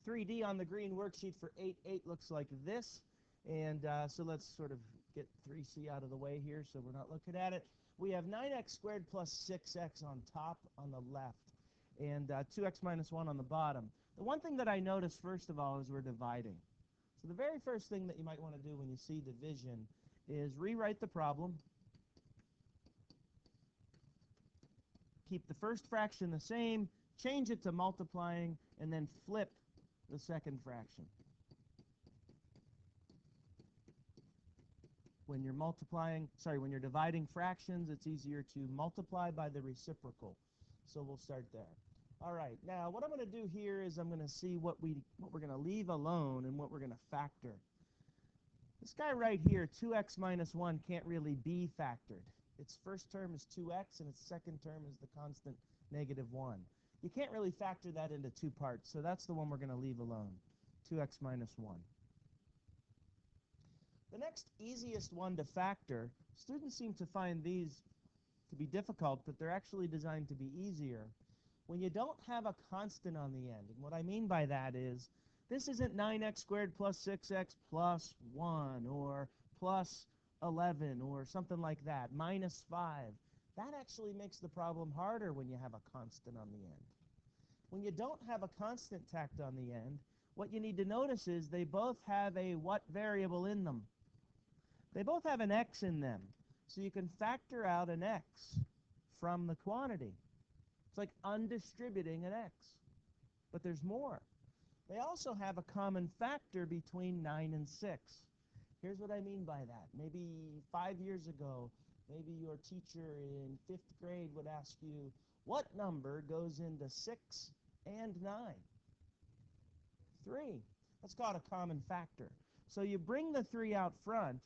3D on the green worksheet for 8 looks like this. And so let's sort of get 3C out of the way here so we're not looking at it. We have 9x squared plus 6x on top on the left, and 2x minus 1 on the bottom. The one thing that I notice, first of all, is we're dividing. So the very first thing that you might want to do when you see division is rewrite the problem. Keep the first fraction the same, change it to multiplying, and then flip the second fraction. When you're when you're dividing fractions, it's easier to multiply by the reciprocal. So we'll start there. All right, now what I'm going to do here is I'm going to see what we're going to leave alone and what we're going to factor. This guy right here, 2x minus 1, can't really be factored. Its first term is 2x, and its second term is the constant negative 1. You can't really factor that into two parts, so that's the one we're going to leave alone, 2x minus 1. The next easiest one to factor, students seem to find these to be difficult, but they're actually designed to be easier when you don't have a constant on the end. And what I mean by that is, this isn't 9x squared plus 6x plus 1, or plus 11, or something like that, minus 5. That actually makes the problem harder when you have a constant on the end. When you don't have a constant tacked on the end, what you need to notice is they both have a what variable in them? They both have an x in them. So you can factor out an x from the quantity. It's like undistributing an x. But there's more. They also have a common factor between 9 and 6. Here's what I mean by that. Maybe 5 years ago, maybe your teacher in 5th grade would ask you, what number goes into 6 and 9? 3. That's called a common factor. So you bring the 3 out front,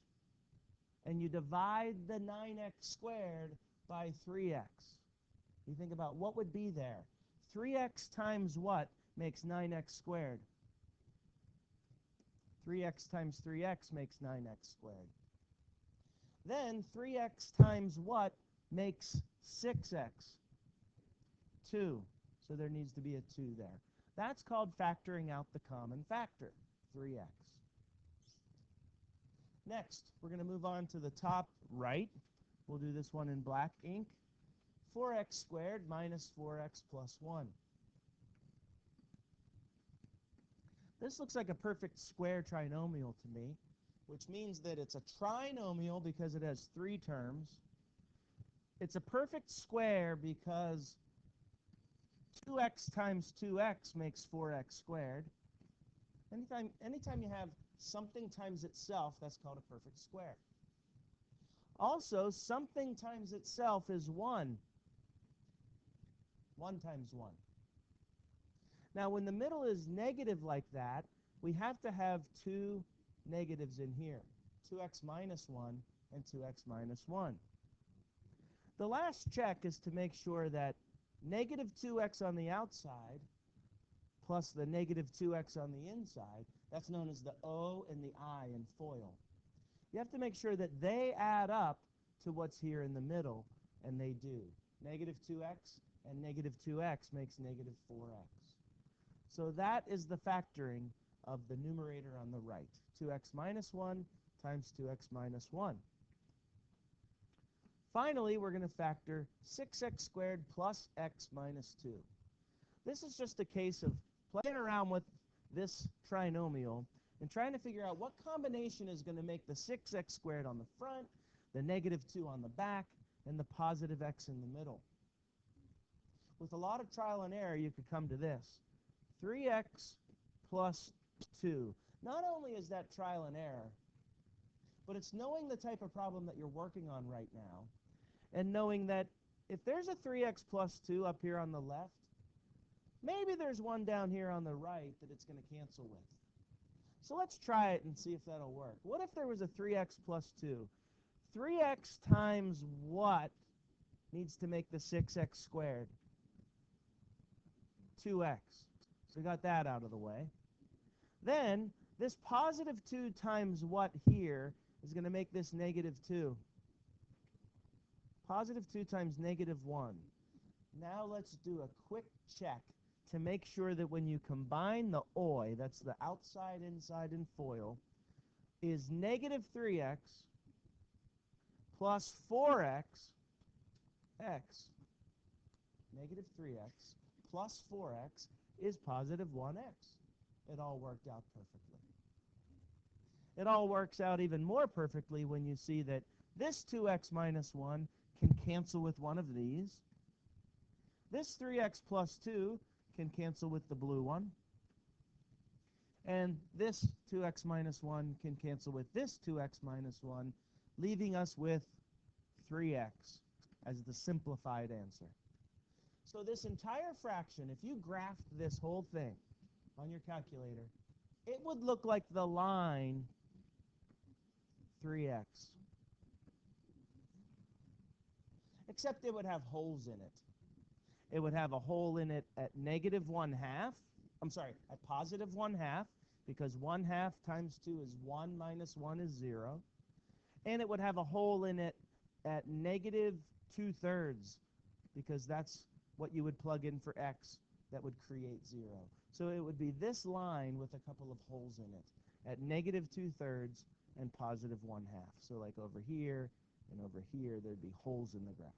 and you divide the 9x squared by 3x. You think about what would be there. 3x times what makes 9x squared? 3x times 3x makes 9x squared. Then 3x times what makes 6x? 2. So there needs to be a 2 there. That's called factoring out the common factor, 3x. Next, we're going to move on to the top right. We'll do this one in black ink. 4x squared minus 4x plus 1. This looks like a perfect square trinomial to me, which means that it's a trinomial because it has 3 terms. It's a perfect square because 2x times 2x makes 4x squared. Anytime you have something times itself, that's called a perfect square. Also, something times itself is 1. 1 times 1. Now, when the middle is negative like that, we have to have 2 negatives in here, 2x minus 1 and 2x minus 1. The last check is to make sure that negative 2x on the outside plus the negative 2x on the inside, that's known as the O and the I in FOIL. You have to make sure that they add up to what's here in the middle, and they do. Negative 2x and negative 2x makes negative 4x. So that is the factoring of the numerator on the right. 2x minus 1 times 2x minus 1. Finally, we're going to factor 6x squared plus x minus 2. This is just a case of playing around with this trinomial and trying to figure out what combination is going to make the 6x squared on the front, the negative 2 on the back, and the positive x in the middle. With a lot of trial and error, you could come to this. 3x plus 2. Not only is that trial and error, but it's knowing the type of problem that you're working on right now, and knowing that if there's a 3x plus 2 up here on the left, maybe there's one down here on the right that it's going to cancel with. So let's try it and see if that'll work. What if there was a 3x plus 2? 3x times what needs to make the 6x squared? 2x. So we got that out of the way. Then, this positive 2 times what here is going to make this negative 2? Positive 2 times negative 1. Now let's do a quick check to make sure that when you combine the OI, that's the outside, inside, and FOIL, is negative 3x plus 4x, x, negative 3x plus 4x is positive 1x. It all worked out perfectly. It all works out even more perfectly when you see that this 2x minus 1 can cancel with one of these. This 3x plus 2 can cancel with the blue one. And this 2x minus 1 can cancel with this 2x minus 1, leaving us with 3x as the simplified answer. So this entire fraction, if you graphed this whole thing on your calculator, it would look like the line 3x. Except it would have holes in it. It would have a hole in it at negative 1/2. I'm sorry, at positive 1/2, because 1/2 times 2 is 1 minus 1 is 0. And it would have a hole in it at negative 2/3, because that's what you would plug in for x that would create 0. So it would be this line with a couple of holes in it at negative 2/3 and positive 1/2. So like over here and over here, there'd be holes in the graph.